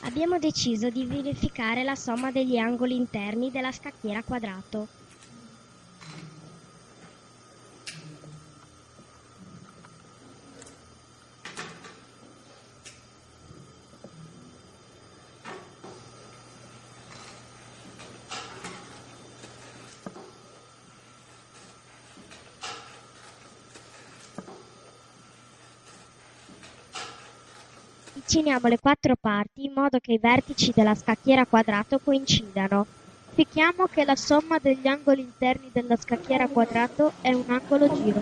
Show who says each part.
Speaker 1: Abbiamo deciso di verificare la somma degli angoli interni della scacchiera quadrato. Avviciniamo le quattro parti in modo che i vertici della scacchiera quadrato coincidano. Verifichiamo che la somma degli angoli interni della scacchiera quadrato è un angolo giro.